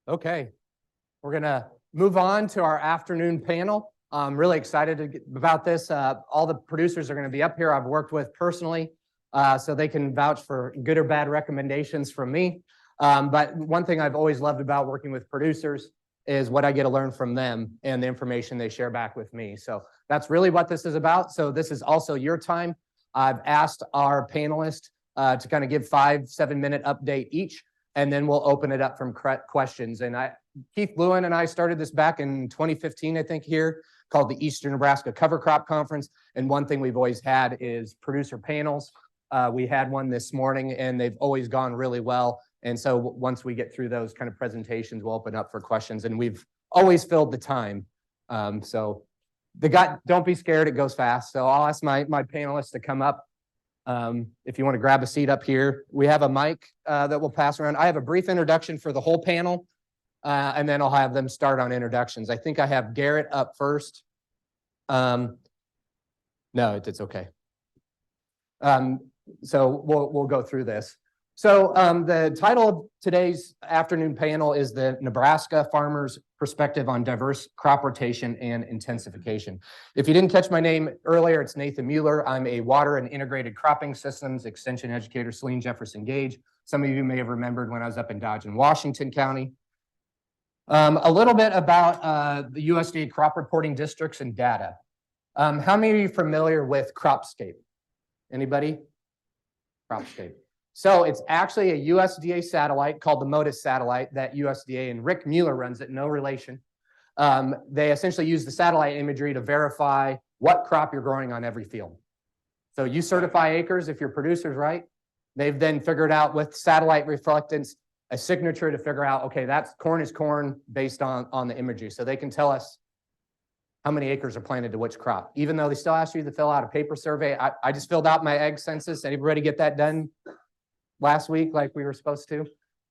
Okay, we're going to move on to our afternoon panel. I'm really excited about this. All the producers are going to be up here I've worked with personally, so they can vouch for good or bad recommendations from me. But one thing I've always loved about working with producers is what I get to learn from them and the information they share back with me. So that's really what this is about. So this is also your time. I've asked our panelists to kind of give 5-7 minute update each, and then we'll open it up from questions. And Keith Lewin and I started this back in 2015, I think, here, called the Eastern Nebraska Cover Crop Conference. And one thing we've always had is producer panels. We had one this morning, and they've always gone really well. And so once we get through those kind of presentations, we'll open up for questions. And we've always filled the time. So don't be scared, it goes fast. So I'll ask my panelists to come up. If you want to grab a seat up here, we have a mic that we'll pass around. I have a brief introduction for the whole panel, and then I'll have them start on introductions. I think I have Garrett up first. No, it's okay. So we'll go through this. So the title of today's afternoon panel is the Nebraska Farmers' Perspective on Diverse Crop Rotation and Intensification. If you didn't catch my name earlier, it's Nathan Mueller. I'm a water and integrated cropping systems extension educator, Saline Jefferson Gage. Some of you may have remembered when I was up in Dodge and Washington County. A little bit about the USDA crop reporting districts and data. How many of you are familiar with Cropscape? Anybody? Cropscape. So it's actually a USDA satellite called the MODIS satellite that USDA and Rick Mueller runs it, no relation. They essentially use the satellite imagery to verify what crop you're growing on every field. So you certify acres if your producer's right. They've then figured out with satellite reflectance a signature to figure out, okay, that's corn is corn based on the imagery. So they can tell us how many acres are planted to which crop. Even though they still ask you to fill out a paper survey, I just filled out my egg census. Anybody get that done last week like we were supposed to?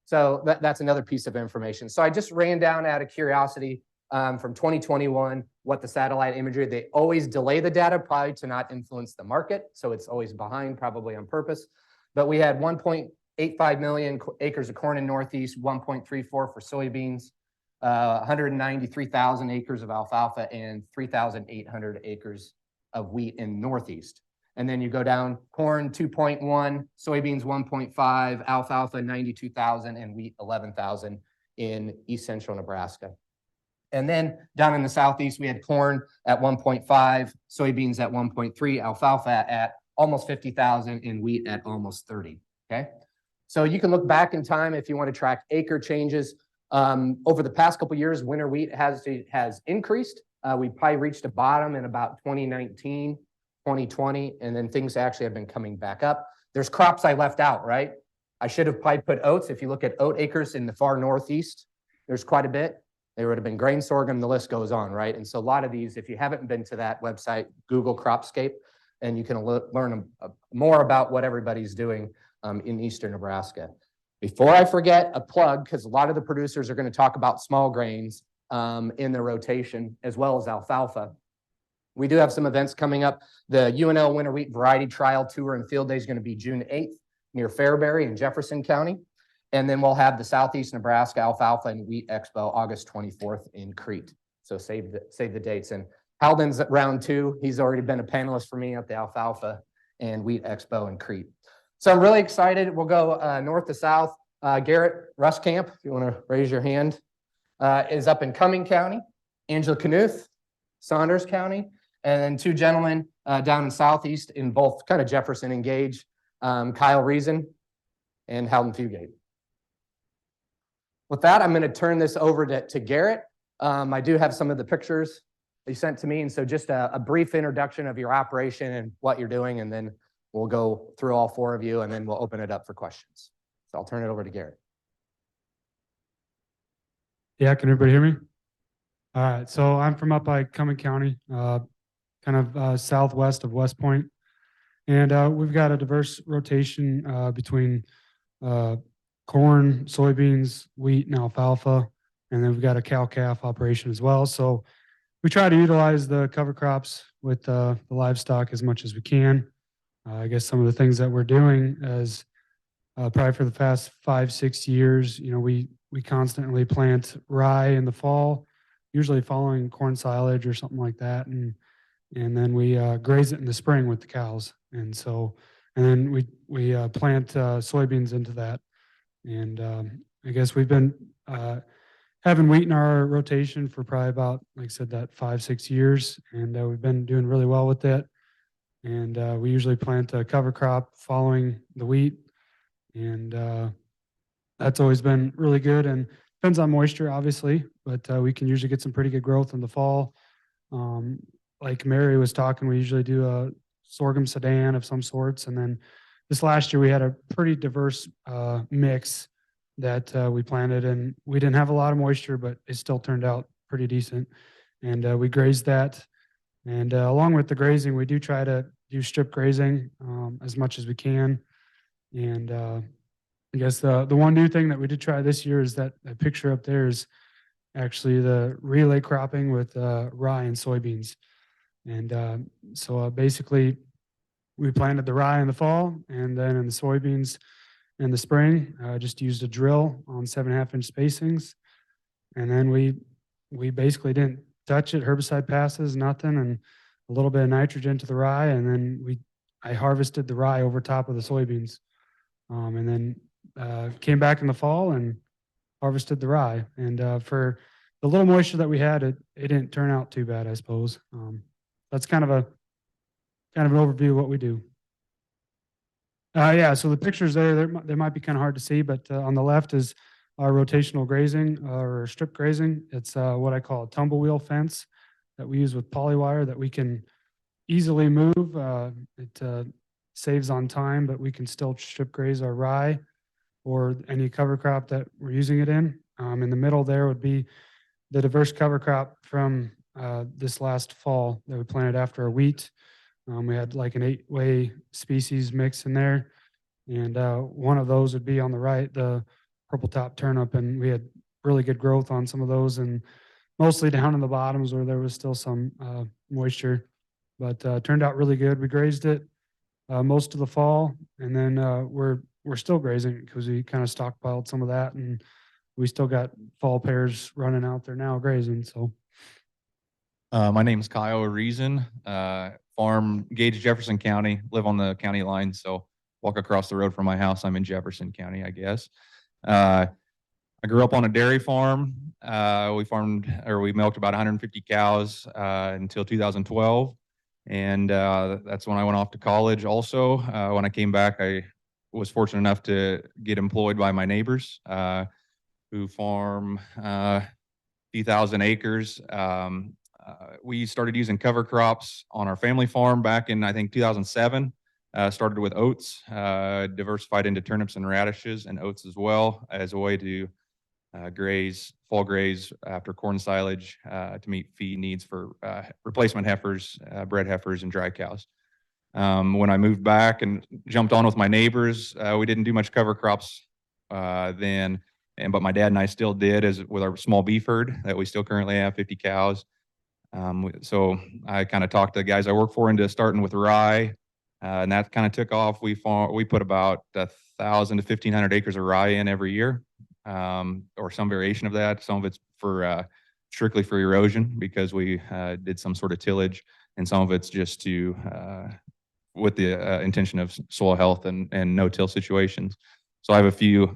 So that's another piece of information. So I just ran down out of curiosity from 2021 what the satellite imagery, they always delay the data probably to not influence the market. So it's always behind, probably on purpose. But we had 1.85 million acres of corn in Northeast, 1.34 for soybeans, 193,000 acres of alfalfa, and 3,800 acres of wheat in Northeast. And then you go down, corn 2.1, soybeans 1.5, alfalfa 92,000, and wheat 11,000 in East Central Nebraska. And then down in the Southeast, we had corn at 1.5, soybeans at 1.3, alfalfa at almost 50,000, and wheat at almost 30, okay? So you can look back in time if you want to track acre changes. Over the past couple of years, winter wheat has increased. We probably reached a bottom in about 2019. 2020, and then things actually have been coming back up. There's crops I left out, right? I should have probably put oats. If you look at oat acres in the far Northeast, there's quite a bit. There would have been grain sorghum, the list goes on, right? And so a lot of these, if you haven't been to that website, Google Cropscape, and you can learn more about what everybody's doing in Eastern Nebraska. Before I forget, a plug, because a lot of the producers are going to talk about small grains in their rotation, as well as alfalfa. We do have some events coming up. The UNL Winter Wheat Variety Trial Tour and Field Day is going to be June 8th near Fairbury in Jefferson County. And then we'll have the Southeast Nebraska Alfalfa and Wheat Expo August 24th in Crete. So save the dates. And Halden's at round 2. He's already been a panelist for me at the Alfalfa and Wheat Expo in Crete. So I'm really excited. We'll go north to south. Garrett Ruskamp, if you want to raise your hand, is up in Cumming County. Angela Knuth, Saunders County. And then 2 gentlemen down in Southeast in both kind of Jefferson and Gage, Kyle Reason and Halden Fugate. With that, I'm going to turn this over to Garrett. I do have some of the pictures they sent to me. And so just a brief introduction of your operation and what you're doing, and then we'll go through all 4 of you, and then we'll open it up for questions. So I'll turn it over to Garrett. Yeah, can everybody hear me? All right, so I'm from up by Cumming County, kind of southwest of West Point. And we've got a diverse rotation between corn, soybeans, wheat, and alfalfa. And then we've got a cow-calf operation as well. So we try to utilize the cover crops with the livestock as much as we can. I guess some of the things that we're doing is probably for the past 5, 6 years. We constantly plant rye in the fall, usually following corn silage or something like that, and then we graze it in the spring with the cows. And then we plant soybeans into that. And I guess we've been having wheat in our rotation for probably about, like I said, that 5, 6 years, and we've been doing really well with it. And we usually plant a cover crop following the wheat, and that's always been really good. And depends on moisture, obviously, but we can usually get some pretty good growth in the fall. Um, like Mary was talking, we usually do a sorghum sedan of some sorts, and then this last year we had a pretty diverse mix that we planted, and we didn't have a lot of moisture, but it still turned out pretty decent. And we grazed that, and along with the grazing, we do try to do strip grazing as much as we can. And I guess the one new thing that we did try this year is that picture up there is actually the relay cropping with rye and soybeans. And so basically, we planted the rye in the fall, and then in the soybeans in the spring, just used a drill on 7.5-inch spacings. And then we basically didn't touch it, herbicide passes, nothing, and a little bit of nitrogen to the rye. And then I harvested the rye over top of the soybeans. And then came back in the fall and harvested the rye. And for the little moisture that we had, it didn't turn out too bad, I suppose. That's kind of an overview of what we do. Yeah, so the pictures there, they might be kind of hard to see, but on the left is our rotational grazing or strip grazing. It's what I call a tumble wheel fence that we use with polywire that we can easily move. It saves on time, but we can still strip graze our rye or any cover crop that we're using it in. In the middle there would be the diverse cover crop from this last fall that we planted after our wheat. We had like an 8-way species mix in there. And one of those would be on the right, the purple top turnip. And we had really good growth on some of those, and mostly down in the bottoms where there was still some moisture, but turned out really good. We grazed it most of the fall, and then we're still grazing because we kind of stockpiled some of that, and we still got fall pairs running out there now grazing. So my name is Kyle Reason, farm Gage, Jefferson County, live on the county line. So walk across the road from my house, I'm in Jefferson County, I guess. I grew up on a dairy farm. We milked about 150 cows until 2012. And that's when I went off to college also. When I came back, I was fortunate enough to get employed by my neighbors who farm 3,000 acres. We started using cover crops on our family farm back in, I think, 2007. Started with oats, diversified into turnips and radishes, and oats as well as a way to fall graze after corn silage to meet feed needs for replacement heifers, bred heifers, and dry cows. When I moved back and jumped on with my neighbors, we didn't do much cover crops then, but my dad and I still did with our small beef herd that we still currently have 50 cows. So I kind of talked the guys I work for into starting with rye, and that kind of took off. We put about 1,000 to 1,500 acres of rye in every year, or some variation of that. Some of it's for strictly for erosion because we did some sort of tillage, and some of it's just to with the intention of soil health and no-till situations. So I have a few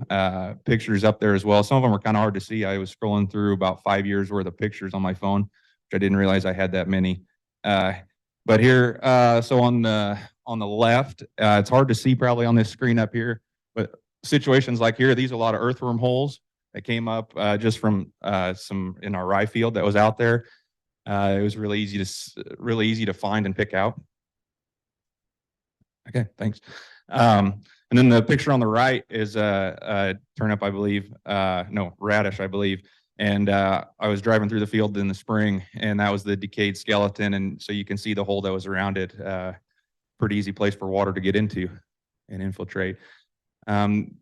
pictures up there as well. Some of them are kind of hard to see. I was scrolling through about 5 years worth of pictures on my phone, which I didn't realize I had that many. But here, so on the left, it's hard to see probably on this screen up here, but situations like here, these are a lot of earthworm holes that came up just from some in our rye field that was out there. It was really easy to find and pick out. Okay, thanks. And then the picture on the right is a turnip, I believe. No, radish, I believe. And I was driving through the field in the spring, and that was the decayed skeleton. And so you can see the hole that was around it. Pretty easy place for water to get into and infiltrate.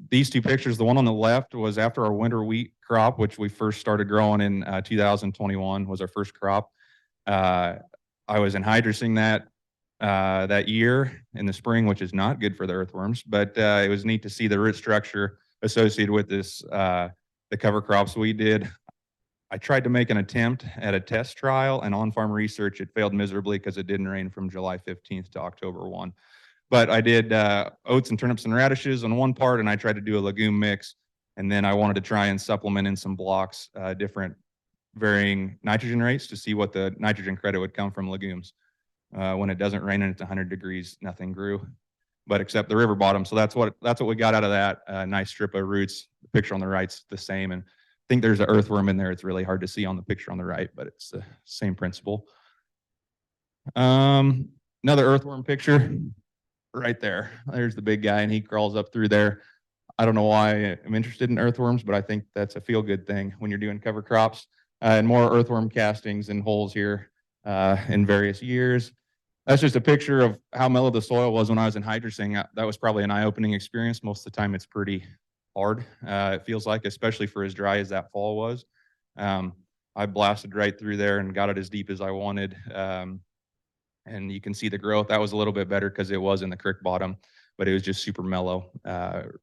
These two pictures, the one on the left was after our winter wheat crop, which we first started growing in 2021, was our first crop. I was anhydrusing that that year in the spring, which is not good for the earthworms, but it was neat to see the root structure associated with this, the cover crops we did. I tried to make an attempt at a test trial and on-farm research. It failed miserably because it didn't rain from July 15th to October 1. But I did oats and turnips and radishes on one part, and I tried to do a legume mix. And then I wanted to try and supplement in some blocks, different varying nitrogen rates to see what the nitrogen credit would come from legumes. When it doesn't rain and it's 100 degrees, nothing grew, but except the river bottom. So that's what we got out of that nice strip of roots. The picture on the right's the same, and I think there's an earthworm in there. It's really hard to see on the picture on the right, but it's the same principle. Another earthworm picture right there. There's the big guy, and he crawls up through there. I don't know why I'm interested in earthworms, but I think that's a feel-good thing when you're doing cover crops. And more earthworm castings and holes here in various years. That's just a picture of how mellow the soil was when I was in hydrosing. That was probably an eye-opening experience. Most of the time it's pretty hard, it feels like, especially for as dry as that fall was. I blasted right through there and got it as deep as I wanted. And you can see the growth. That was a little bit better because it was in the creek bottom, but it was just super mellow.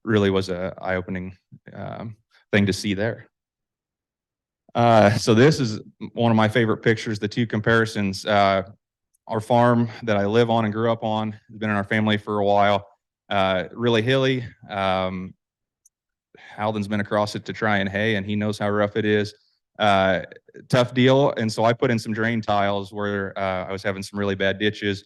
Really was a eye-opening thing to see there. So this is one of my favorite pictures, the two comparisons. Our farm that I live on and grew up on has been in our family for a while. Really hilly. Halden's been across it to try and hay, and he knows how rough it is. Tough deal. And so I put in some drain tiles where I was having some really bad ditches.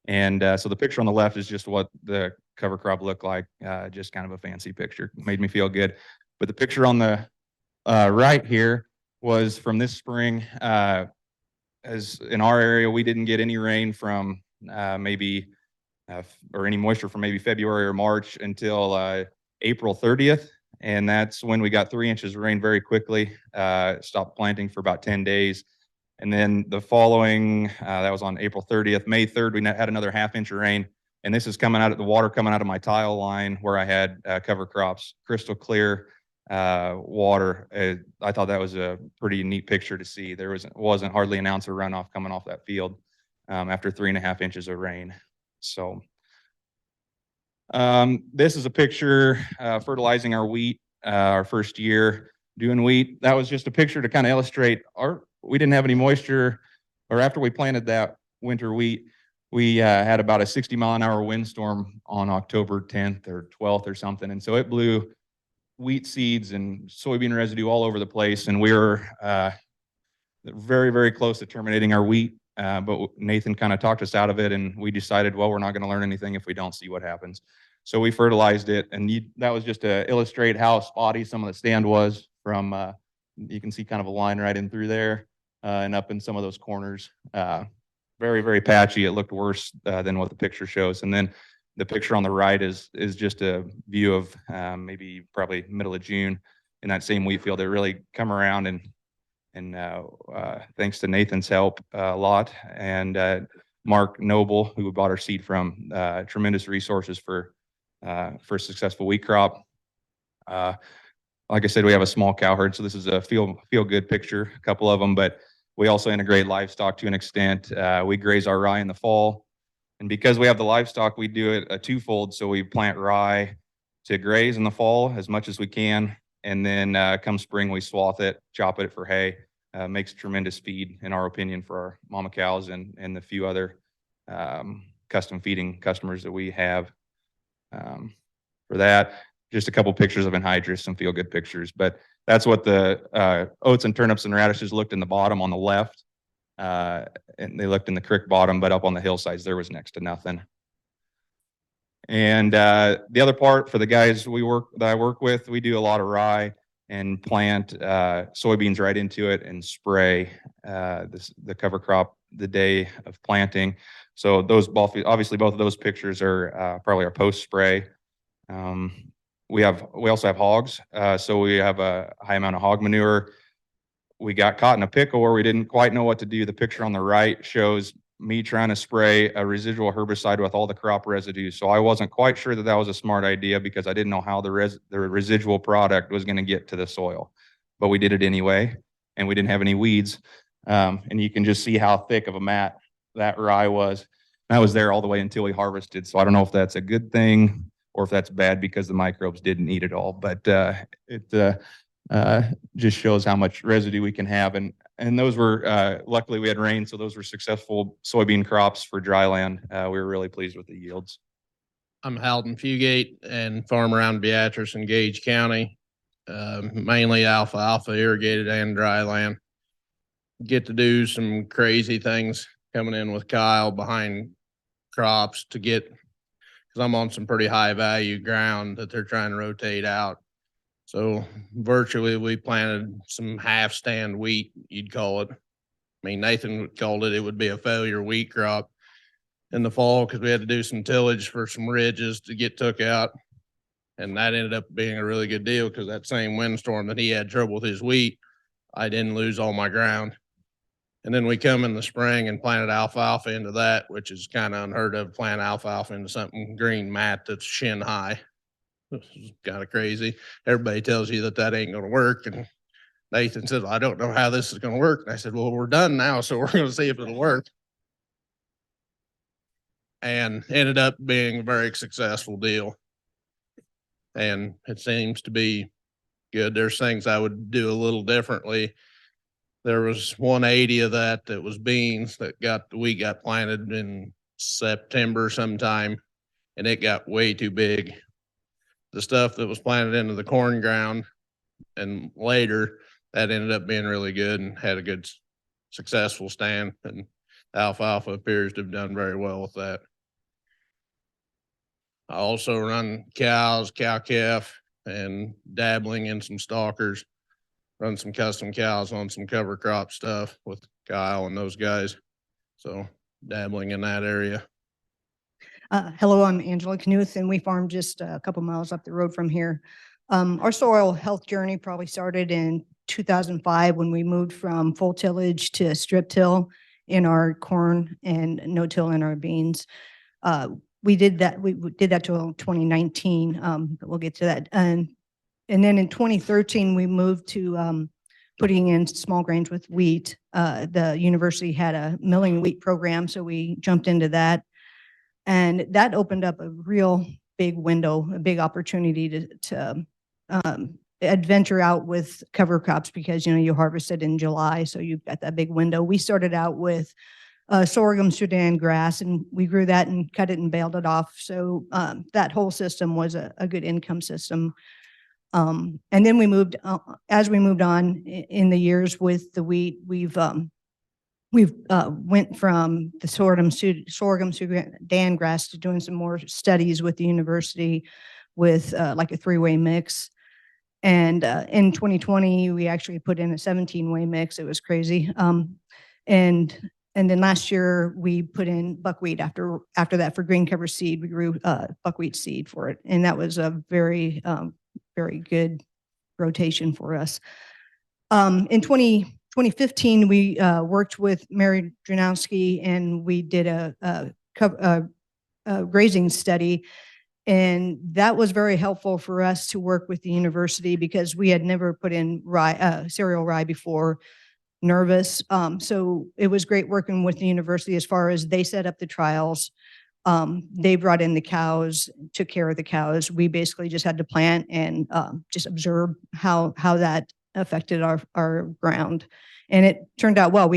And so the picture on the left is just what the cover crop looked like, just kind of a fancy picture. Made me feel good. But the picture on the right here was from this spring. As in our area, we didn't get any rain from maybe or any moisture from maybe February or March until April 30th. And that's when we got 3 inches of rain very quickly, stopped planting for about 10 days. And then the following, that was on April 30th, May 3rd, we had another ½ inch of rain. And this is coming out of the water coming out of my tile line where I had cover crops, crystal clear water. I thought that was a pretty neat picture to see. There wasn't hardly an ounce of runoff coming off that field after 3.5 inches of rain. So this is a picture fertilizing our wheat, our first year doing wheat. That was just a picture to kind of illustrate we didn't have any moisture, or after we planted that winter wheat, we had about a 60-mile-an-hour windstorm on October 10th or 12th or something. And so it blew wheat seeds and soybean residue all over the place. And we were very, very close to terminating our wheat. But Nathan kind of talked us out of it, and we decided, well, we're not going to learn anything if we don't see what happens. So we fertilized it, and that was just to illustrate how spotty some of the stand was from, you can see kind of a line right in through there and up in some of those corners. Very, very patchy. It looked worse than what the picture shows. And then the picture on the right is just a view of maybe probably middle of June in that same wheat field. It really come around, and thanks to Nathan's help a lot, and Mark Noble, who we bought our seed from, tremendous resources for a successful wheat crop. Like I said, we have a small cow herd, so this is a feel good picture, a couple of them, but we also integrate livestock to an extent. We graze our rye in the fall, and because we have the livestock, we do it a twofold. So we plant rye to graze in the fall as much as we can, and then come spring, we swath it, chop it for hay. Makes tremendous feed, in our opinion, for our mama cows and the few other custom feeding customers that we have. For that, just a couple pictures of anhydrous, some feel good pictures, but that's what the oats and turnips and radishes looked in the bottom on the left. And they looked in the creek bottom, but up on the hillsides, there was next to nothing. And the other part for the guys that I work with, we do a lot of rye and plant soybeans right into it and spray the cover crop the day of planting. So those obviously both of those pictures are probably our post spray. We also have hogs, so we have a high amount of hog manure. We got caught in a pickle where we didn't quite know what to do. The picture on the right shows me trying to spray a residual herbicide with all the crop residue. So I wasn't quite sure that was a smart idea because I didn't know how the residual product was going to get to the soil. But we did it anyway, and we didn't have any weeds. And you can just see how thick of a mat that rye was. And I was there all the way until we harvested. So I don't know if that's a good thing or if that's bad because the microbes didn't eat it all. But it just shows how much residue we can have. And those were, luckily we had rain, so those were successful soybean crops for dry land. We were really pleased with the yields. I'm Halton Fugate and farm around Beatrice and Gage County, mainly alfalfa, irrigated and dry land. Get to do some crazy things coming in with Kyle behind crops to get, because I'm on some pretty high value ground that they're trying to rotate out. So virtually we planted some half stand wheat, you'd call it. I mean, Nathan called it, it would be a failure wheat crop in the fall because we had to do some tillage for some ridges to get took out. And that ended up being a really good deal because that same windstorm that he had trouble with his wheat, I didn't lose all my ground. And then we come in the spring and planted alfalfa into that, which is kind of unheard of, plant alfalfa into something green mat that's shin high. This is kind of crazy. Everybody tells you that that ain't going to work. And Nathan said, I don't know how this is going to work. And I said, well, we're done now. So we're going to see if it'll work. And ended up being a very successful deal. And it seems to be good. There's things I would do a little differently. There was 180 of that was beans that we got planted in September sometime, and it got way too big. The stuff that was planted into the corn ground and later, that ended up being really good and had a good successful stand, and alfalfa appears to have done very well with that. I also run cows, cow-calf, and dabbling in some stalkers. Run some custom cows on some cover crop stuff with Kyle and those guys. So dabbling in that area. Hello, I'm Angela Knuth, and we farm just a couple miles up the road from here. Our soil health journey probably started in 2005 when we moved from full tillage to strip till in our corn and no till in our beans. We did that till 2019, but we'll get to that. And then in 2013, we moved to putting in small grains with wheat. The university had a milling wheat program, so we jumped into that. And that opened up a real big window, a big opportunity to adventure out with cover crops because, you know, you harvested in July, so you've got that big window. We started out with sorghum Sudan grass, and we grew that and cut it and baled it off. So that whole system was a good income system. And then we moved, as we moved on in the years with the wheat, we've went from the sorghum Sudan grass to doing some more studies with the university with like a 3-way mix. And in 2020, we actually put in a 17-way mix. It was crazy. And then last year we put in buckwheat after that for green cover seed. We grew buckwheat seed for it. And that was a very good rotation for us. In 2015, we worked with Mary Dranowski and we did a grazing study. And that was very helpful for us to work with the university because we had never put in cereal rye before. Nervous. So it was great working with the university as far as they set up the trials. They brought in the cows, took care of the cows. We basically just had to plant and just observe how that affected our ground. And it turned out well.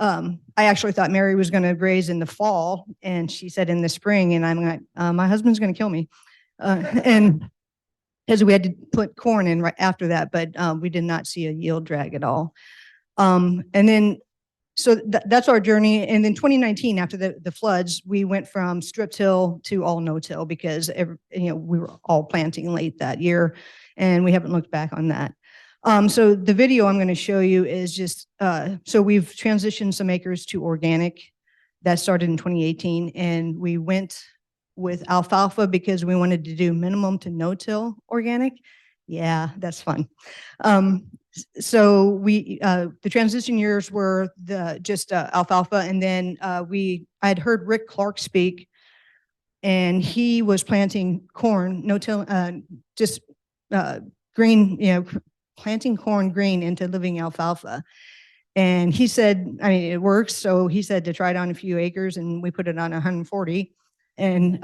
I actually thought Mary was going to graze in the fall, and she said in the spring, and I'm like, my husband's going to kill me. And because we had to put corn in right after that, but we did not see a yield drag at all. And then, so that's our journey. And then 2019, after the floods, we went from strip till to all no till because we were all planting late that year, and we haven't looked back on that. So the video I'm going to show you is just so we've transitioned some acres to organic. That started in 2018, and we went with alfalfa because we wanted to do minimum to no till organic. Yeah, that's fun. So the transition years were just alfalfa, and then I'd heard Rick Clark speak, and he was planting corn, no till, just green, planting corn green into living alfalfa. And he said, I mean, it works. So he said to try it on a few acres, and we put it on 140. And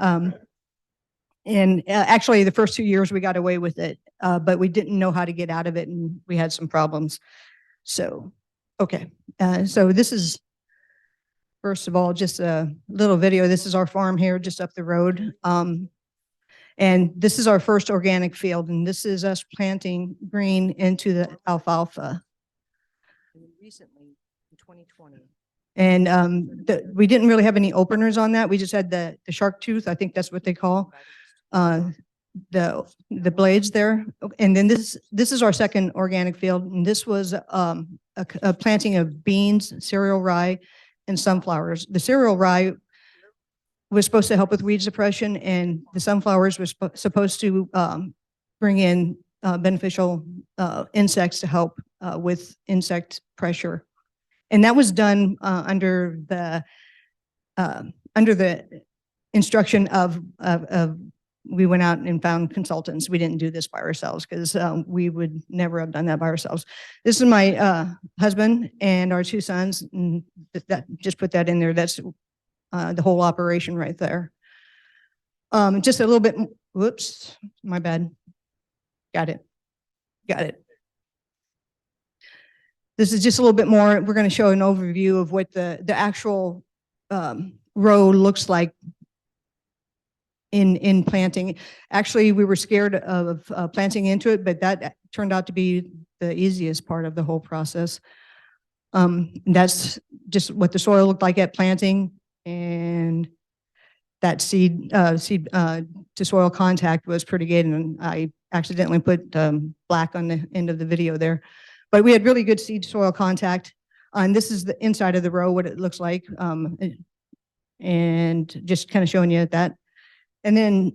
actually, the first 2 years we got away with it, but we didn't know how to get out of it, and we had some problems. So, okay. So this is, first of all, just a little video. This is our farm here just up the road. And this is our first organic field, and this is us planting green into the alfalfa. Recently, in 2020. And we didn't really have any openers on that. We just had the shark tooth, I think that's what they call the blades there. And then this is our second organic field, and this was a planting of beans, cereal rye, and sunflowers. The cereal rye was supposed to help with weed suppression, and the sunflowers was supposed to bring in beneficial insects to help with insect pressure. And that was done under the instruction of we went out and found consultants. We didn't do this by ourselves because we would never have done that by ourselves. This is my husband and our 2 sons. And that just put that in there. That's the whole operation right there. Just a little bit, whoops, my bad. Got it. This is just a little bit more. We're going to show an overview of what the actual row looks like in planting. Actually, we were scared of planting into it, but that turned out to be the easiest part of the whole process. That's just what the soil looked like at planting, and that seed to soil contact was pretty good. And I accidentally put black on the end of the video there, but we had really good seed to soil contact. And this is the inside of the row, what it looks like, and just kind of showing you that. And then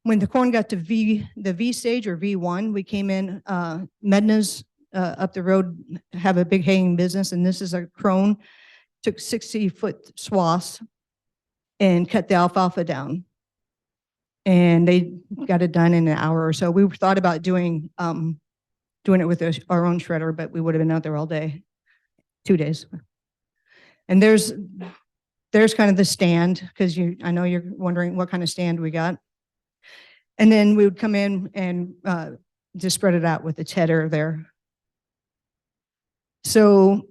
when the corn got to the V stage or V1, we came in, Medna's up the road have a big haying business, and this is a crone, took 60-foot swaths and cut the alfalfa down. And they got it done in an hour or so. We thought about doing it with our own shredder, but we would have been out there all day, 2 days. And there's kind of the stand, because I know you're wondering what kind of stand we got. And then we would come in and just spread it out with the tedder there. So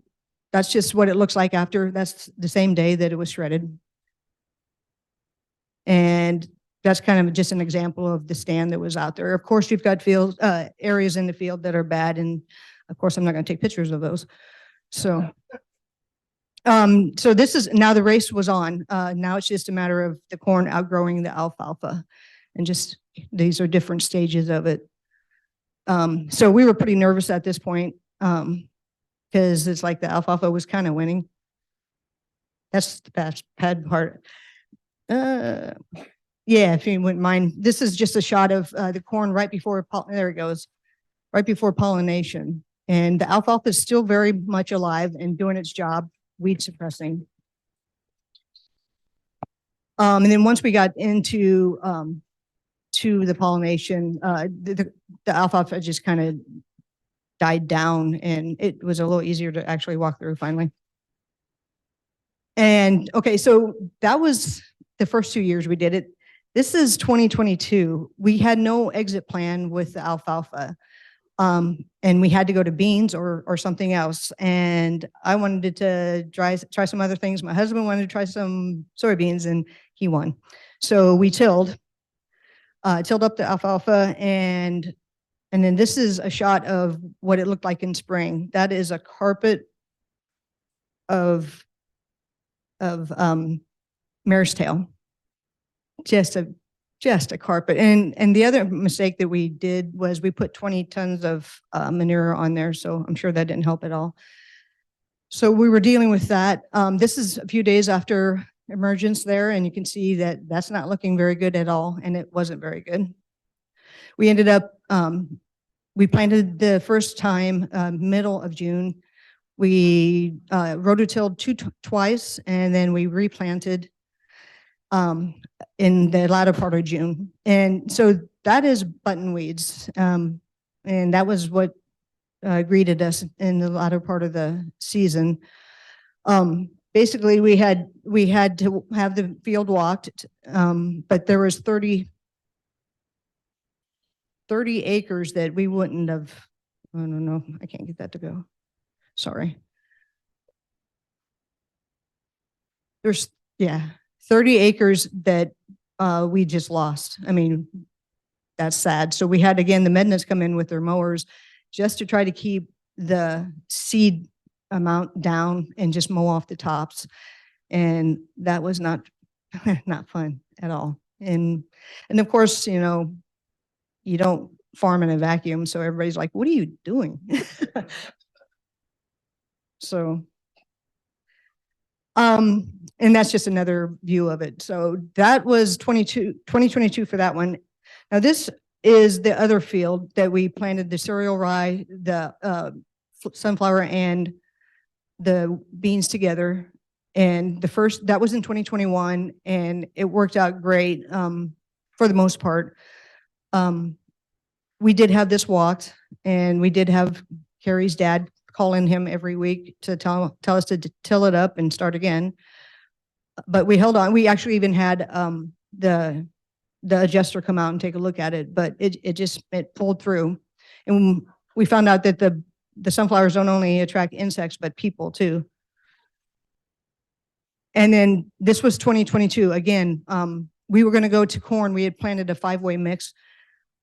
that's just what it looks like after. That's the same day that it was shredded. And that's kind of just an example of the stand that was out there. Of course, you've got areas in the field that are bad, and of course, I'm not going to take pictures of those. So this is, now the race was on. Now it's just a matter of the corn outgrowing the alfalfa, and just these are different stages of it. So we were pretty nervous at this point because it's like the alfalfa was kind of winning. That's the bad part. Yeah, if you wouldn't mind. This is just a shot of the corn right before, there it goes, right before pollination. And the alfalfa is still very much alive and doing its job, weed suppressing. And then once we got into to the pollination, the alfalfa just kind of died down, and it was a little easier to actually walk through finally. And okay, so that was the first 2 years we did it. This is 2022. We had no exit plan with the alfalfa. And we had to go to beans or something else. And I wanted to try some other things. My husband wanted to try some soybeans, and he won. So we tilled up the alfalfa, and then this is a shot of what it looked like in spring. That is a carpet of mare's tail. Just a carpet. And the other mistake that we did was we put 20 tons of manure on there. So I'm sure that didn't help at all. So we were dealing with that. This is a few days after emergence there, and you can see that that's not looking very good at all. And it wasn't very good. We ended up, we planted the first time middle of June. We rototilled twice, and then we replanted in the latter part of June. And so that is button weeds. And that was what greeted us in the latter part of the season. Basically, we had to have the field walked, but there was 30 acres that we wouldn't have, I don't know, I can't get that to go. Sorry. There's, yeah, 30 acres that we just lost. I mean, that's sad. So we had, again, the Mednas come in with their mowers just to try to keep the seed amount down and just mow off the tops. And that was not, not fun at all. And of course, you know, you don't farm in a vacuum. So everybody's like, what are you doing? So, and that's just another view of it. So that was 2022 for that one. Now this is the other field that we planted the cereal rye, the sunflower and the beans together. And that was in 2021 and it worked out great for the most part. We did have this walked and we did have Carrie's dad calling him every week to tell us to till it up and start again. But we held on. We actually even had the adjuster come out and take a look at it, but it pulled through. And we found out that the sunflowers don't only attract insects, but people too. And then this was 2022. Again, we were going to go to corn. We had planted a 5-way mix.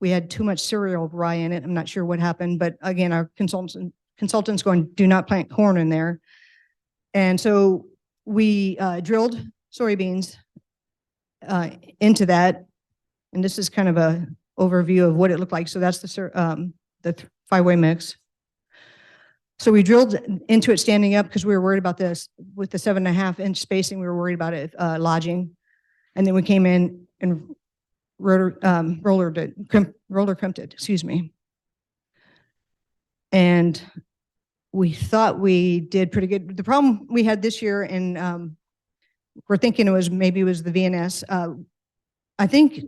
We had too much cereal rye in it. I'm not sure what happened, but again, our consultants going, do not plant corn in there. And so we drilled soybeans into that. And this is kind of a overview of what it looked like. So that's the 5-way mix. So we drilled into it standing up because we were worried about this with the 7.5-inch spacing. We were worried about it lodging. And then we came in and roller crimped it, excuse me. And we thought we did pretty good. The problem we had this year, and we're thinking maybe it was the VNS. I think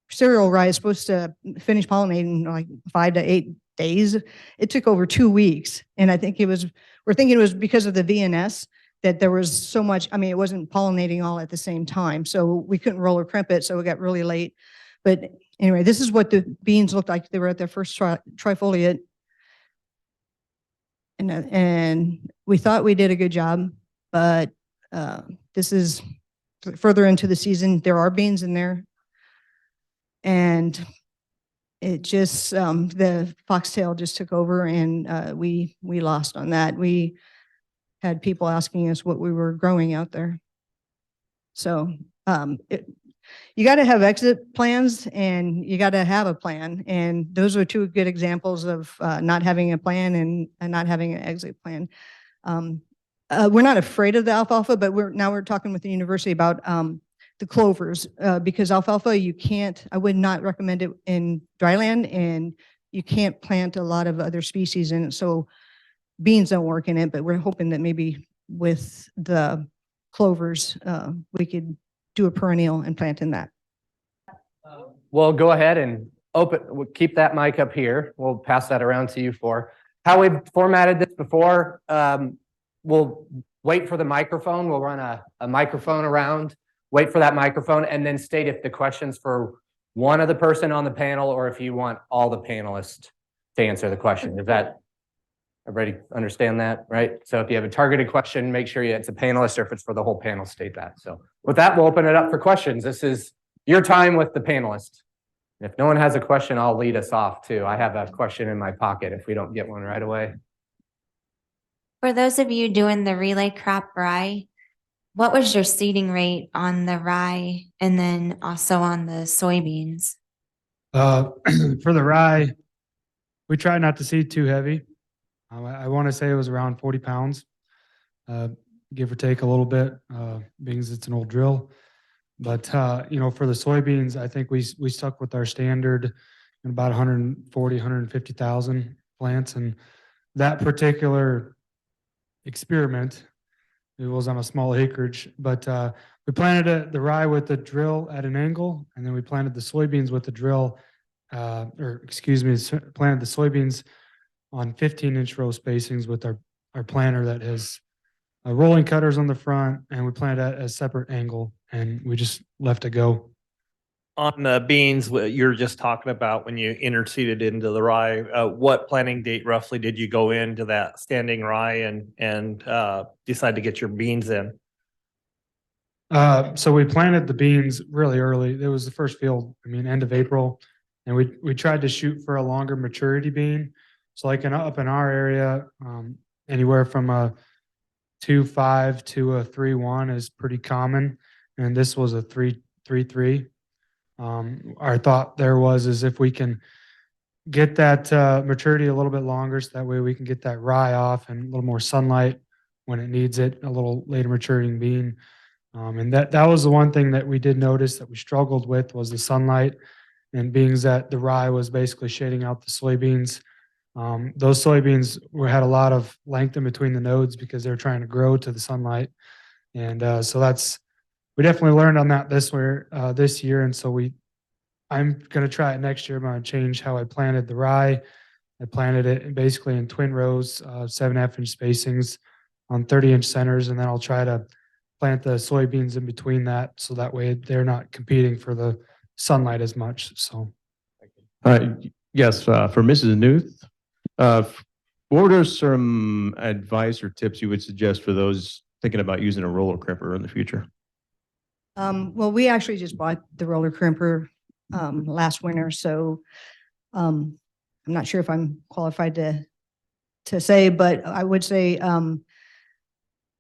cereal rye is supposed to finish pollinating in like 5 to 8 days. It took over 2 weeks. And I think we're thinking it was because of the VNS that there was so much, I mean, it wasn't pollinating all at the same time. So we couldn't roller crimp it. So it got really late. But anyway, this is what the beans looked like. They were at their first trifoliate. And we thought we did a good job, but this is further into the season. There are beans in there. And it just, the foxtail just took over and we lost on that. We had people asking us what we were growing out there. So you got to have exit plans and you got to have a plan. And those are 2 good examples of not having a plan and not having an exit plan. We're not afraid of the alfalfa, but we're talking with the university about the clovers because alfalfa, I would not recommend it in dryland and you can't plant a lot of other species in it. So beans don't work in it, but we're hoping that maybe with the clovers, we could do a perennial and plant in that. We'll go ahead and we'll keep that mic up here. We'll pass that around to you for how we've formatted this before. We'll wait for the microphone. We'll run a microphone around, wait for that microphone, and then state if the question's for one of the person on the panel or if you want all the panelists to answer the question. Is that, everybody understand that, right? So if you have a targeted question, make sure it's a panelist, or if it's for the whole panel, state that. So with that, we'll open it up for questions. This is your time with the panelists. If no one has a question, I'll lead us off too. I have a question in my pocket if we don't get one right away. For those of you doing the relay crop rye, what was your seeding rate on the rye and then also on the soybeans? For the rye, we try not to seed too heavy. I want to say it was around 40 pounds, give or take a little bit, being as it's an old drill. But, you know, for the soybeans, I think we stuck with our standard in about 140, 150,000 plants. And that particular experiment, it was on a small acreage, but we planted the rye with the drill at an angle, and then we planted the soybeans with the drill, planted the soybeans on 15-inch row spacings with our planter that has rolling cutters on the front, and we planted at a separate angle, and we just left it go. On the beans, what you're just talking about when you interseeded into the rye, what planting date roughly did you go into that standing rye and decide to get your beans in? So we planted the beans really early. It was the first field, end of April. And we tried to shoot for a longer maturity bean. So like up in our area, anywhere from a 2.5 to a 3.1 is pretty common. And this was a 3.3. Our thought there is if we can get that maturity a little bit longer, so that way we can get that rye off and a little more sunlight when it needs it, a little later maturing bean. And that was the one thing that we did notice that we struggled with was the sunlight, and being that the rye was basically shading out the soybeans. Those soybeans had a lot of length in between the nodes because they're trying to grow to the sunlight. And so we definitely learned on that this year. And so I'm going to try it next year. I'm going to change how I planted the rye. I planted it basically in twin rows, 7.5-inch spacings on 30-inch centers. And then I'll try to plant the soybeans in between that, so that way they're not competing for the sunlight as much. So. Yes, for Mrs. Newth, what are some advice or tips you would suggest for those thinking about using a roller crimper in the future? Well, we actually just bought the roller crimper last winter, so I'm not sure if I'm qualified to say, but I would say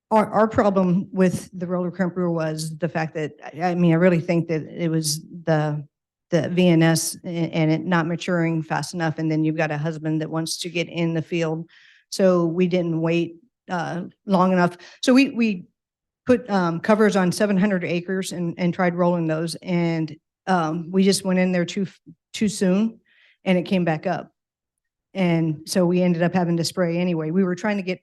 our problem with the roller crimper was the fact that, I really think that it was the VNS and it not maturing fast enough. And then you've got a husband that wants to get in the field. So we didn't wait long enough. So we put covers on 700 acres and tried rolling those. And we just went in there too soon, and it came back up. And so we ended up having to spray anyway. We were trying to get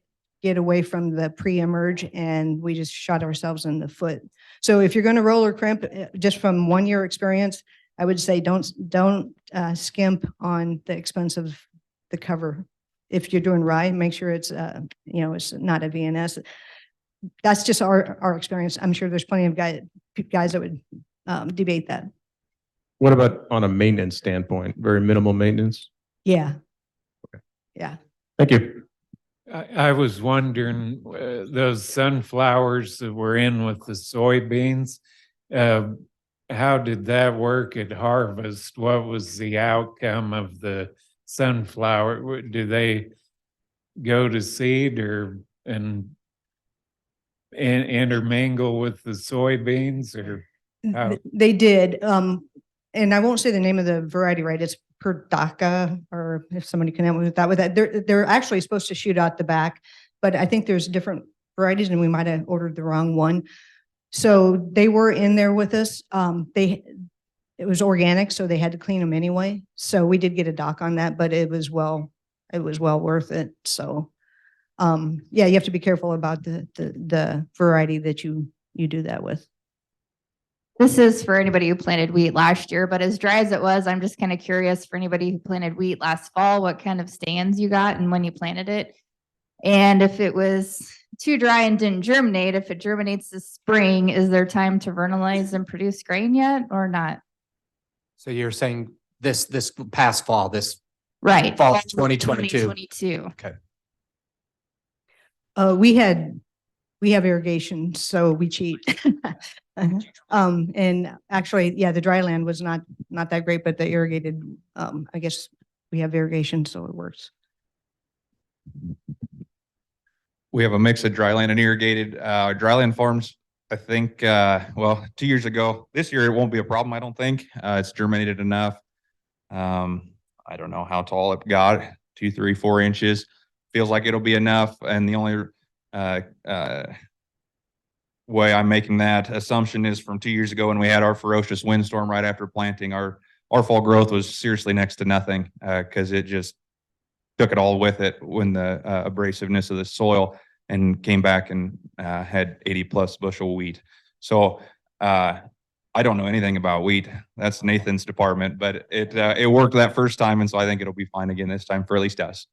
away from the pre-emerge, and we just shot ourselves in the foot. So if you're going to roller crimp, just from 1 year experience, I would say don't skimp on the expense of the cover. If you're doing rye, make sure it's it's not a VNS. That's just our experience. I'm sure there's plenty of guys that would debate that. What about on a maintenance standpoint? Very minimal maintenance? Yeah. Okay. Yeah. Thank you. I was wondering, those sunflowers that were in with the soybeans, how did that work at harvest? What was the outcome of the sunflower? Do they go to seed and intermingle with the soybeans, or how? They did. And I won't say the name of the variety, right? It's Perdaka, or if somebody can help me with that. They're actually supposed to shoot out the back, but I think there's different varieties, and we might have ordered the wrong one. So they were in there with us. It was organic, so they had to clean them anyway. So we did get a dock on that, but it was well worth it. So yeah, you have to be careful about the variety that you do that with. This is for anybody who planted wheat last year, but as dry as it was, I'm just kind of curious for anybody who planted wheat last fall, what kind of stands you got and when you planted it. And if it was too dry and didn't germinate, if it germinates this spring, is there time to vernalize and produce grain yet or not? So you're saying this past fall, this Right. fall of 2022. 2022. Okay. We have irrigation, so we cheat. And actually, yeah, the dry land was not that great, but the irrigated, I guess we have irrigation, so it works. We have a mix of dryland and irrigated. Dryland farms, I think, 2 years ago. This year, it won't be a problem, I don't think. It's germinated enough. I don't know how tall it got, 2, 3, 4 inches. Feels like it'll be enough. And the only way I'm making that assumption is from 2 years ago when we had our ferocious windstorm right after planting. Our fall growth was seriously next to nothing because it just took it all with it when the abrasiveness of the soil, and came back and had 80+ bushel wheat. So I don't know anything about wheat. That's Nathan's department, but it worked that first time, and so I think it'll be fine again this time for at least us.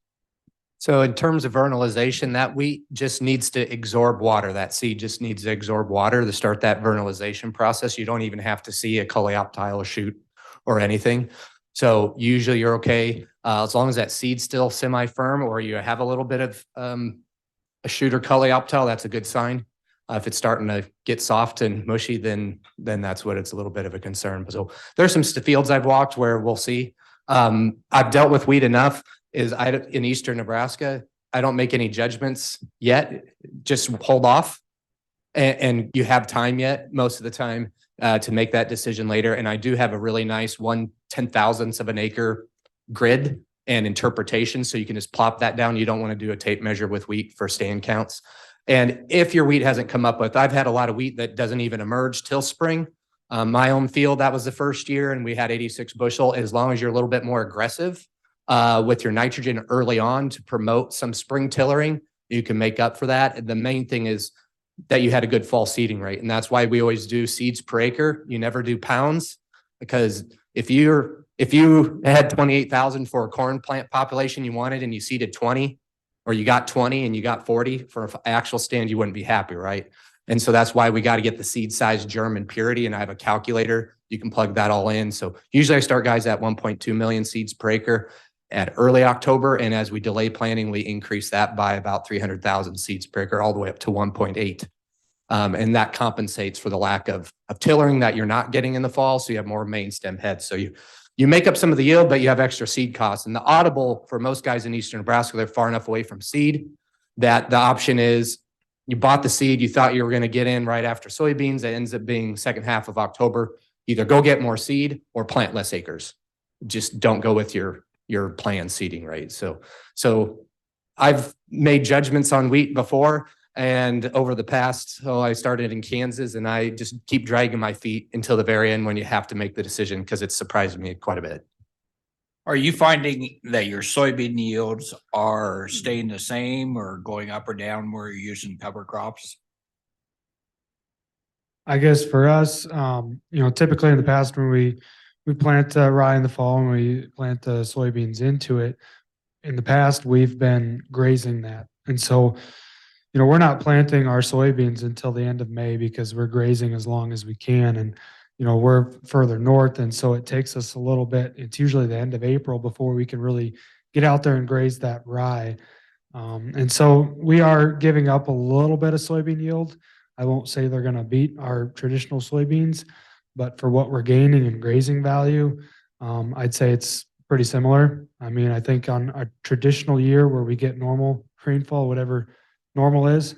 So in terms of vernalization, that wheat just needs to absorb water. That seed just needs to absorb water to start that vernalization process. You don't even have to see a coleoptile shoot or anything. So usually you're okay as long as that seed's still semi-firm or you have a little bit of a shoot or coleoptile, that's a good sign. If it's starting to get soft and mushy, then that's what it's a little bit of a concern. So there's some fields I've walked where we'll see. I've dealt with wheat enough in eastern Nebraska. I don't make any judgments yet. Just hold off, and you have time yet most of the time to make that decision later. And I do have a really nice 1/10,000th of an acre grid and interpretation, so you can just plop that down. You don't want to do a tape measure with wheat for stand counts. And if your wheat hasn't come up with, I've had a lot of wheat that doesn't even emerge till spring. My own field, that was the first year, and we had 86 bushel. As long as you're a little bit more aggressive with your nitrogen early on to promote some spring tillering, you can make up for that. And the main thing is that you had a good fall seeding rate. And that's why we always do seeds per acre. You never do pounds, because if you had 28,000 for a corn plant population you wanted and you seeded 20, or you got 20 and you got 40 for an actual stand, you wouldn't be happy, right? And so that's why we got to get the seed size, germ, and purity. And I have a calculator. You can plug that all in. So usually I start guys at 1.2 million seeds per acre at early October. And as we delay planting, we increase that by about 300,000 seeds per acre all the way up to 1.8. And that compensates for the lack of tillering that you're not getting in the fall. So you have more main stem heads. So you make up some of the yield, but you have extra seed costs. And the audible for most guys in eastern Nebraska, they're far enough away from seed that the option is you bought the seed, you thought you were going to get in right after soybeans. It ends up being second half of October. Either go get more seed or plant less acres. Just don't go with your planned seeding rate. So I've made judgments on wheat before. And over the past, I started in Kansas, and I just keep dragging my feet until the very end when you have to make the decision, because it's surprised me quite a bit. Are you finding that your soybean yields are staying the same or going up or down where you're using cover crops? I guess for us, typically in the past when we plant rye in the fall and we plant the soybeans into it, in the past we've been grazing that. And so, we're not planting our soybeans until the end of May because we're grazing as long as we can. And, we're further north. And so it takes us a little bit. It's usually the end of April before we can really get out there and graze that rye. And so we are giving up a little bit of soybean yield. I won't say they're going to beat our traditional soybeans, but for what we're gaining in grazing value, I'd say it's pretty similar. I mean, I think on a traditional year where we get normal rainfall, whatever normal is,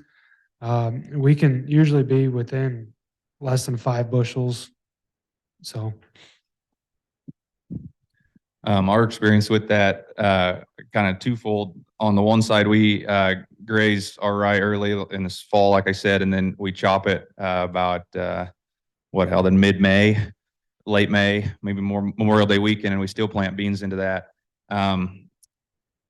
we can usually be within less than 5 bushels. So our experience with that kind of twofold. On the one side, we graze our rye early in this fall, like I said, and then we chop it about then mid-May, late May, maybe more Memorial Day weekend, and we still plant beans into that.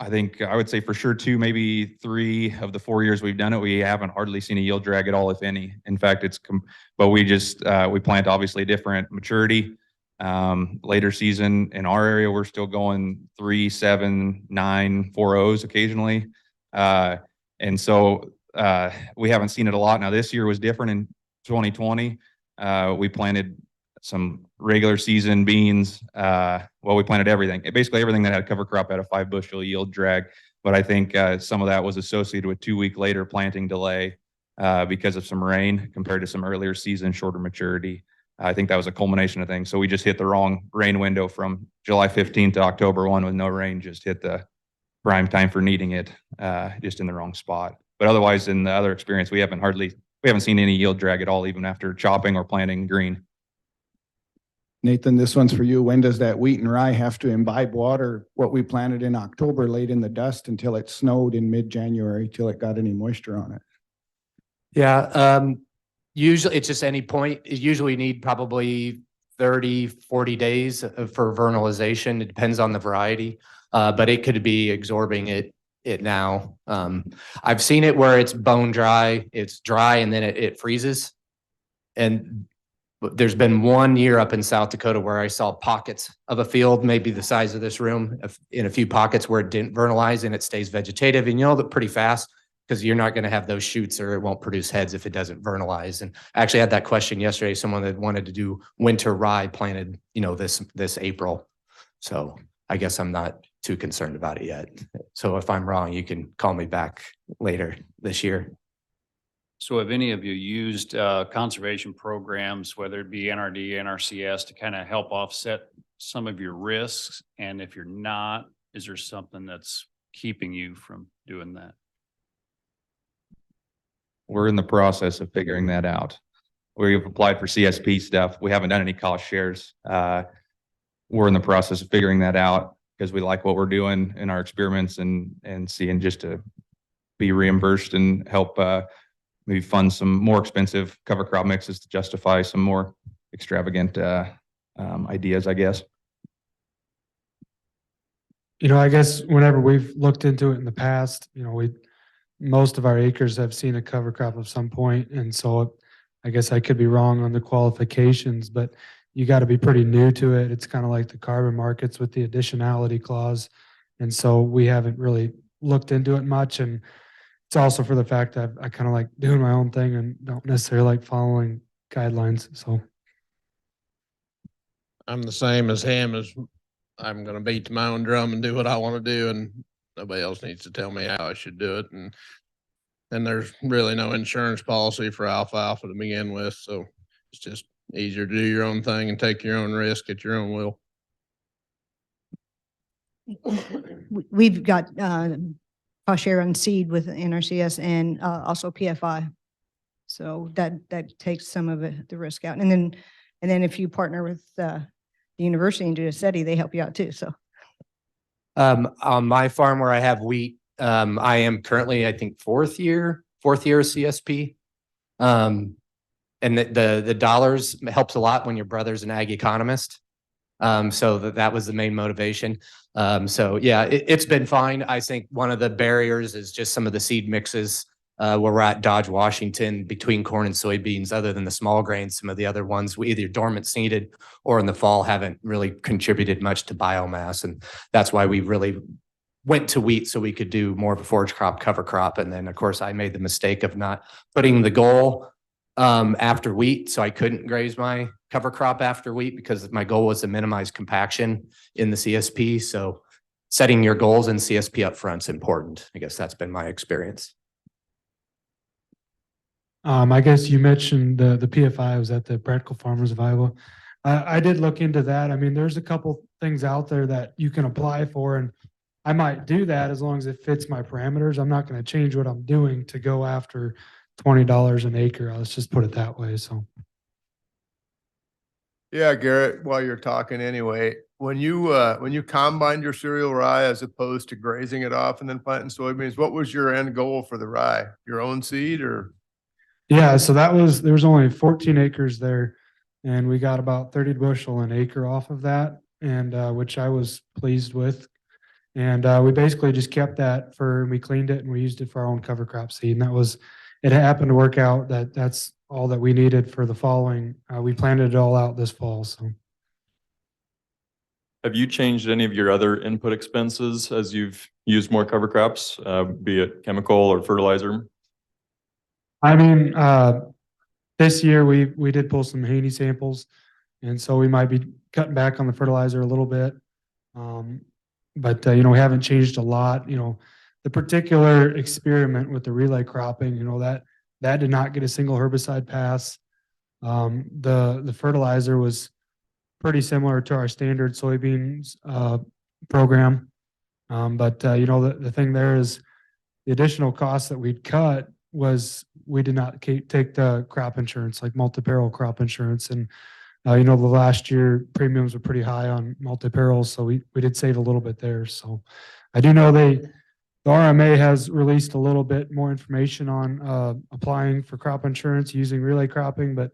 I think I would say for sure 2, maybe 3 of the 4 years we've done it, we haven't hardly seen a yield drag at all, if any. In fact, but we just we plant obviously different maturity. Later season in our area, we're still going 3, 7, 9, 4.0s occasionally. And so we haven't seen it a lot. Now this year was different in 2020. We planted some regular season beans. We planted everything. Basically everything that had cover crop had a 5 bushel yield drag. But I think some of that was associated with 2 week later planting delay because of some rain compared to some earlier season, shorter maturity. I think that was a culmination of things. So we just hit the wrong rain window from July 15th to October 1 with no rain, just hit the prime time for needing it, just in the wrong spot. But otherwise, in the other experience, we haven't seen any yield drag at all, even after chopping or planting green. Nathan, this one's for you. When does that wheat and rye have to imbibe water, what we planted in October, laid in the dust until it snowed in mid-January, till it got any moisture on it? Yeah, usually it's just any point. Usually need probably 30, 40 days for vernalization. It depends on the variety, but it could be absorbing it now. I've seen it where it's bone dry, it's dry, and then it freezes. And But there's been 1 year up in South Dakota where I saw pockets of a field, maybe the size of this room, in a few pockets where it didn't vernalize and it stays vegetative, and you'll look pretty fast because you're not going to have those shoots or it won't produce heads if it doesn't vernalize. And I actually had that question yesterday, someone that wanted to do winter rye planted, this April. So I guess I'm not too concerned about it yet. So if I'm wrong, you can call me back later this year. So have any of you used conservation programs, whether it be NRD, NRCS, to kind of help offset some of your risks? And if you're not, is there something that's keeping you from doing that? We're in the process of figuring that out. We've applied for CSP stuff. We haven't done any cost shares. We're in the process of figuring that out because we like what we're doing in our experiments and seeing just to be reimbursed and help maybe fund some more expensive cover crop mixes to justify some more extravagant ideas, I guess. I guess whenever we've looked into it in the past, most of our acres have seen a cover crop of some point. And so I guess I could be wrong on the qualifications, but you got to be pretty new to it. It's kind of like the carbon markets with the additionality clause. And so we haven't really looked into it much. And it's also for the fact that I kind of like doing my own thing and don't necessarily like following guidelines. So I'm the same as him, as I'm going to beat my own drum and do what I want to do, and nobody else needs to tell me how I should do it. And there's really no insurance policy for alfalfa to begin with. So it's just easier to do your own thing and take your own risk at your own will. We've got cost share on seed with NRCS and also PFI. So that takes some of the risk out. And then if you partner with the university and do a study, they help you out too. So on my farm where I have wheat, I am currently, I think, fourth year CSP. And the dollars helps a lot when your brother's an ag economist. So that was the main motivation. So yeah, it's been fine. I think one of the barriers is just some of the seed mixes where we're at Dodge, Washington, between corn and soybeans. Other than the small grains, some of the other ones we either dormant seeded or in the fall haven't really contributed much to biomass. And that's why we really went to wheat, so we could do more of a forage crop, cover crop. And then of course I made the mistake of not putting the goal after wheat. So I couldn't graze my cover crop after wheat because my goal was to minimize compaction in the CSP. So setting your goals in CSP up front is important. I guess that's been my experience. I guess you mentioned the PFI was at the Practical Farmers of Iowa. I did look into that. I mean, there's a couple things out there that you can apply for, and I might do that as long as it fits my parameters. I'm not going to change what I'm doing to go after $20 an acre. Let's just put it that way. So. Yeah, Garrett, while you're talking anyway, when you combined your cereal rye as opposed to grazing it off and then planting soybeans, what was your end goal for the rye? Your own seed or? Yeah, so there was only 14 acres there, and we got about 30 bushel an acre off of that, and which I was pleased with. And we basically just kept that we cleaned it and we used it for our own cover crop seed. And it happened to work out that's all that we needed for the following. We planted it all out this fall. So. Have you changed any of your other input expenses as you've used more cover crops, be it chemical or fertilizer? I mean, this year we did pull some Haney samples, and so we might be cutting back on the fertilizer a little bit. But we haven't changed a lot. The particular experiment with the relay cropping, that did not get a single herbicide pass. The fertilizer was pretty similar to our standard soybeans program. But the thing there is the additional cost that we'd cut was we did not take the crop insurance, like multi-peril crop insurance. And the last year premiums were pretty high on multi-perils, so we did save a little bit there. So I do know the RMA has released a little bit more information on applying for crop insurance using relay cropping, but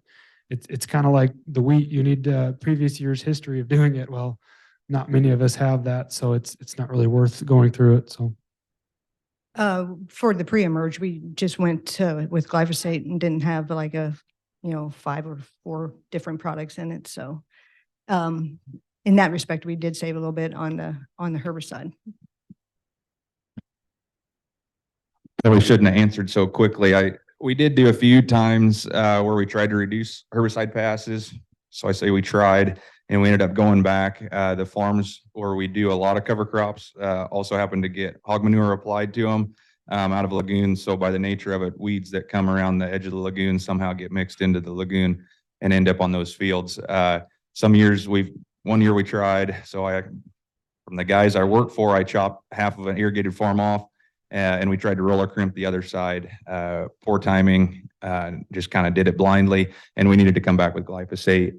it's kind of like the wheat. You need previous year's history of doing it. Well, not many of us have that, so it's not really worth going through it. So. For the pre-emerge, we just went with glyphosate and didn't have like a 5 or 4 different products in it. So in that respect, we did save a little bit on the herbicide. That we shouldn't have answered so quickly. We did do a few times where we tried to reduce herbicide passes. So I say we tried, and we ended up going back. The farms where we do a lot of cover crops also happened to get hog manure applied to them out of lagoons. So by the nature of it, weeds that come around the edge of the lagoon somehow get mixed into the lagoon and end up on those fields. One year we tried. So from the guys I work for, I chopped half of an irrigated farm off. And we tried to roller crimp the other side. Poor timing, just kind of did it blindly, and we needed to come back with glyphosate.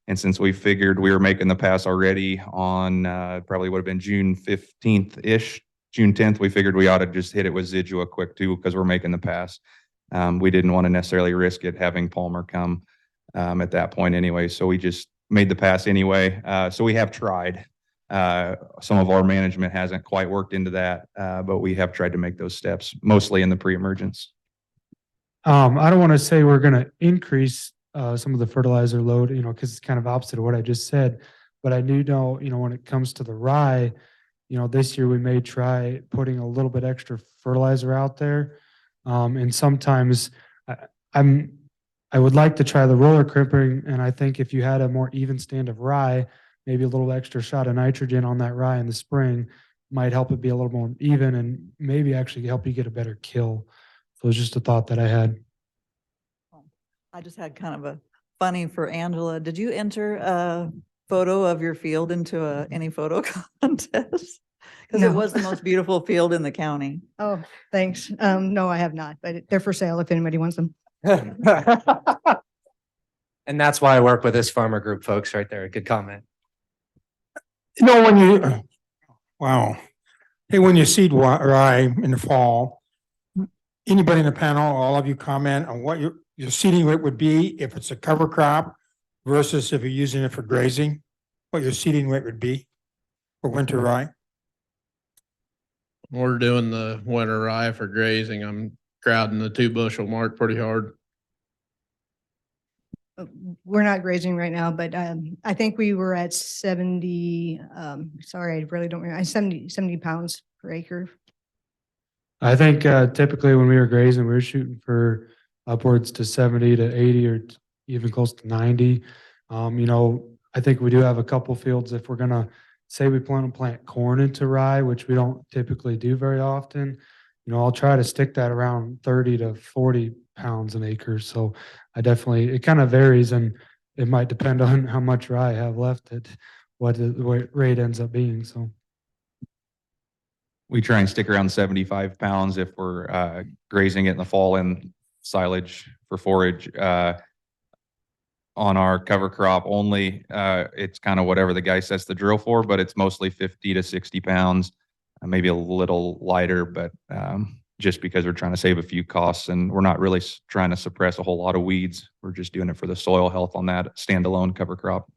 And since we figured we were making the pass already on probably would have been June 15th-ish, June 10th, we figured we ought to just hit it with Zidua quick too, because we're making the pass. We didn't want to necessarily risk it having Palmer come at that point anyway, so we just made the pass anyway. So we have tried. Some of our management hasn't quite worked into that, but we have tried to make those steps, mostly in the pre-emergence. I don't want to say we're going to increase some of the fertilizer load, because it's kind of opposite of what I just said. But I do know, when it comes to the rye, this year we may try putting a little bit extra fertilizer out there. And sometimes I would like to try the roller crimping, and I think if you had a more even stand of rye, maybe a little extra shot of nitrogen on that rye in the spring might help it be a little more even and maybe actually help you get a better kill. So it's just a thought that I had. I just had kind of a funny for Angela. Did you enter a photo of your field into any photo contest? Because it was the most beautiful field in the county. Oh, thanks. No, I have not, but they're for sale if anybody wants them. And that's why I work with this farmer group, folks, right there. Good comment. When you, wow. Hey, when you seed rye in the fall, anybody in the panel, all of you comment on what your seeding rate would be if it's a cover crop versus if you're using it for grazing, what your seeding rate would be for winter rye? We're doing the winter rye for grazing. I'm crowding the 2 bushel mark pretty hard. We're not grazing right now, but I think we were at 70, sorry, I really don't remember, 70 pounds per acre. I think typically when we were grazing, we were shooting for upwards to 70 to 80 or even close to 90. I think we do have a couple fields if we're going to say we plan to plant corn into rye, which we don't typically do very often. I'll try to stick that around 30 to 40 pounds an acre. So it kind of varies, and it might depend on how much rye I have left at what the rate ends up being. So We try and stick around 75 pounds if we're grazing it in the fall and silage for forage. On our cover crop only, it's kind of whatever the guy sets the drill for, but it's mostly 50 to 60 pounds, maybe a little lighter, but just because we're trying to save a few costs, and we're not really trying to suppress a whole lot of weeds. We're just doing it for the soil health on that standalone cover crop.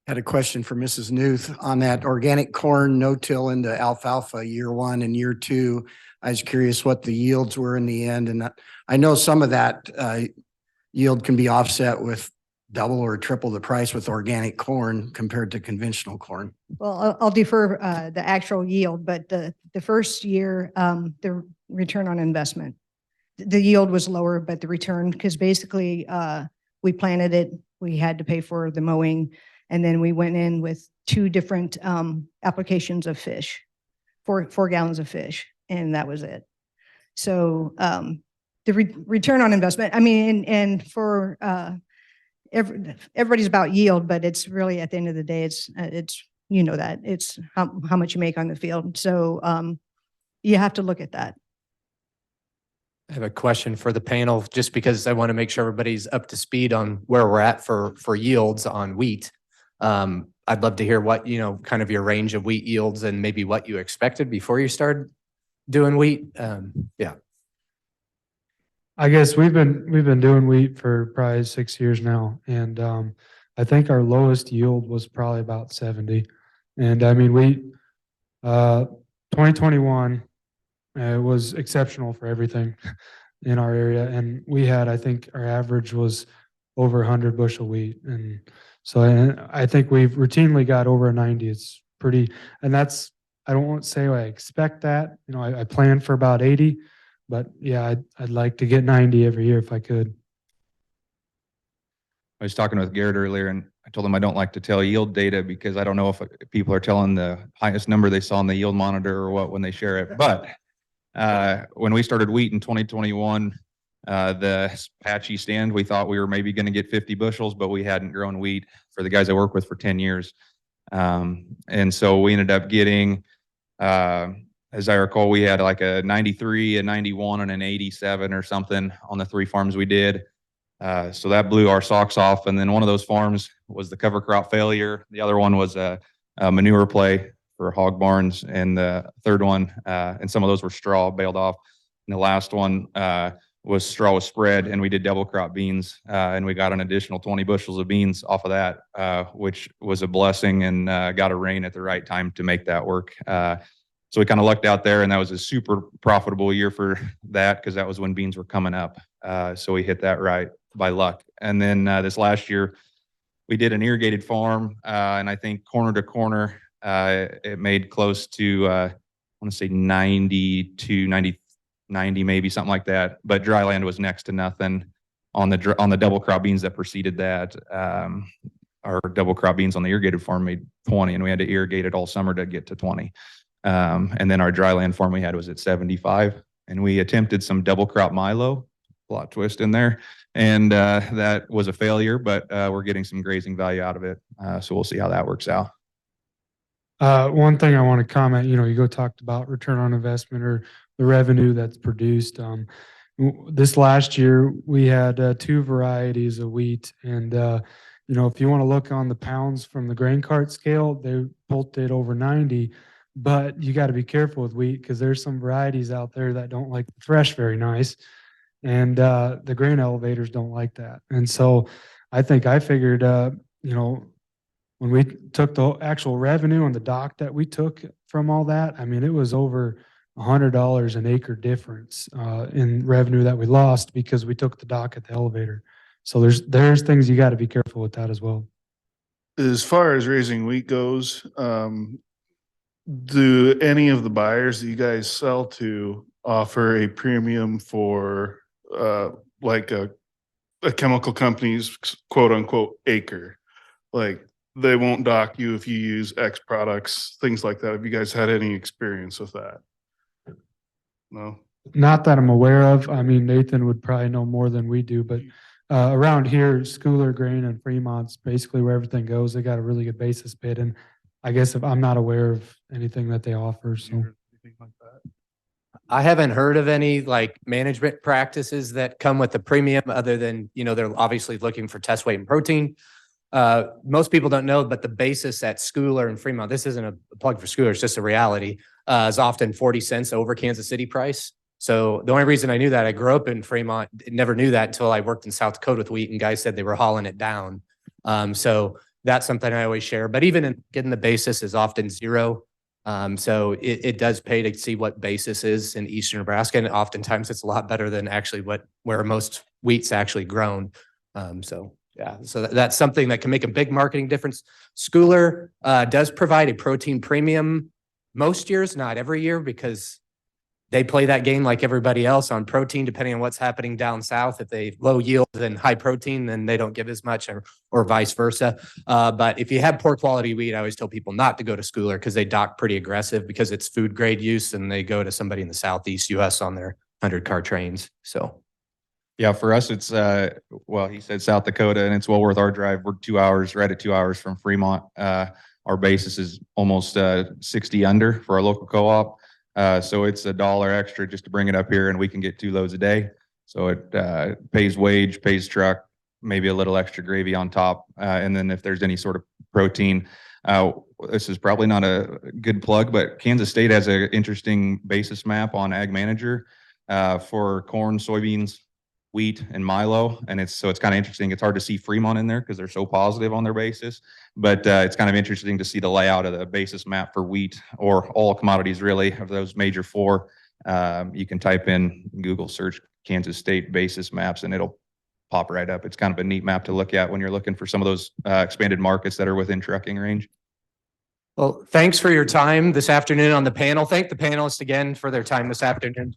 Had a question for Mrs. Newth on that organic corn no-till into alfalfa year 1 and year 2. I was curious what the yields were in the end. And I know some of that yield can be offset with double or triple the price with organic corn compared to conventional corn. Well, I'll defer the actual yield, but the first year, the return on investment, the yield was lower, but the return, because basically we planted it, we had to pay for the mowing, and then we went in with 2 different applications of fish, 4 gallons of fish, and that was it. So the return on investment, I mean, and for everybody's about yield, but it's really at the end of the day, it's that it's how much you make on the field. So you have to look at that. I have a question for the panel, just because I want to make sure everybody's up to speed on where we're at for yields on wheat. I'd love to hear what, kind of your range of wheat yields and maybe what you expected before you started doing wheat. Yeah. I guess we've been doing wheat for probably 6 years now, and I think our lowest yield was probably about 70. And I mean, 2021 was exceptional for everything. in our area. And we had, I think our average was over 100 bushel wheat. And so I think we've routinely got over a 90. It's pretty, and that's, I don't want to say I expect that. You know, I plan for about 80, but yeah, I'd like to get 90 every year if I could. I was talking with Garrett earlier and I told him I don't like to tell yield data because I don't know if people are telling the highest number they saw on the yield monitor or what when they share it. But when we started wheat in 2021, the patchy stand, we thought we were maybe going to get 50 bushels, but we hadn't grown wheat for the guys I work with for 10 years. And so we ended up getting, as I recall, we had like a 93, a 91, and an 87 or something on the 3 farms we did. So that blew our socks off. And then one of those farms was the cover crop failure. The other one was a manure play for hog barns. And the third one, and some of those were straw bailed off. And the last one was straw was spread, and we did double crop beans. And we got an additional 20 bushels of beans off of that, which was a blessing, and got a rain at the right time to make that work. So we kind of lucked out there, and that was a super profitable year for that because that was when beans were coming up. So we hit that right by luck. And then this last year, we did an irrigated farm, and I think corner to corner, it made close to, I want to say 92, 90 maybe, something like that. But dry land was next to nothing on the double crop beans that preceded that. Our double crop beans on the irrigated farm made 20, and we had to irrigate it all summer to get to 20. And then our dry land farm we had was at 75, and we attempted some double crop milo, plot twist in there, and that was a failure, but we're getting some grazing value out of it. So we'll see how that works out. One thing I want to comment, you know, you talked about return on investment or the revenue that's produced. This last year, we had 2 varieties of wheat. And, you know, if you want to look on the pounds from the grain cart scale, they both did over 90. But you got to be careful with wheat because there's some varieties out there that don't like the thresh very nice. And the grain elevators don't like that. And so I think I figured, you know, when we took the actual revenue on the dock that we took from all that, I mean, it was over $100 an acre difference in revenue that we lost because we took the dock at the elevator. So there's things you got to be careful with that as well. As far as raising wheat goes, do any of the buyers that you guys sell to offer a premium for like a chemical company's quote unquote acre? Like they won't dock you if you use X products, things like that. Have you guys had any experience with that? No. Not that I'm aware of. I mean, Nathan would probably know more than we do, but around here, Schooler Grain and Fremont's basically where everything goes. They got a really good basis bid, and I guess if I'm not aware of anything that they offer, so. I haven't heard of any like management practices that come with the premium other than, you know, they're obviously looking for test weight and protein. Most people don't know, but the basis at Schooler and Fremont, this isn't a plug for Schooler, it's just a reality, is often 40 cents over Kansas City price. So the only reason I knew that, I grew up in Fremont, never knew that until I worked in South Dakota with wheat and guys said they were hauling it down. So that's something I always share, but even in getting the basis is often zero. So it does pay to see what basis is in Eastern Nebraska. And oftentimes it's a lot better than actually where most wheat's actually grown. So yeah, so that's something that can make a big marketing difference. Schooler does provide a protein premium most years, not every year, because they play that game like everybody else on protein, depending on what's happening down south. If they low yield and high protein, then they don't give as much, or vice versa. But if you have poor quality wheat, I always tell people not to go to Schooler because they dock pretty aggressive because it's food grade use, and they go to somebody in the Southeast US on their 100-car trains. So. Yeah, for us, it's, well, he said South Dakota, and it's well worth our drive. We're 2 hours, right at 2 hours from Fremont. Our basis is almost 60 under for our local co-op. So it's $1 extra just to bring it up here, and we can get 2 loads a day. So it pays wage, pays truck, maybe a little extra gravy on top. And then if there's any sort of protein, this is probably not a good plug, but Kansas State has an interesting basis map on Ag Manager for corn, soybeans, wheat, and milo. And it's kind of interesting. It's hard to see Fremont in there because they're so positive on their basis, but it's kind of interesting to see the layout of the basis map for wheat, or all commodities really, of those major 4. You can type in Google search Kansas State basis maps and it'll pop right up. It's kind of a neat map to look at when you're looking for some of those expanded markets that are within trucking range. Well, thanks for your time this afternoon on the panel. Thank the panelists again for their time this afternoon.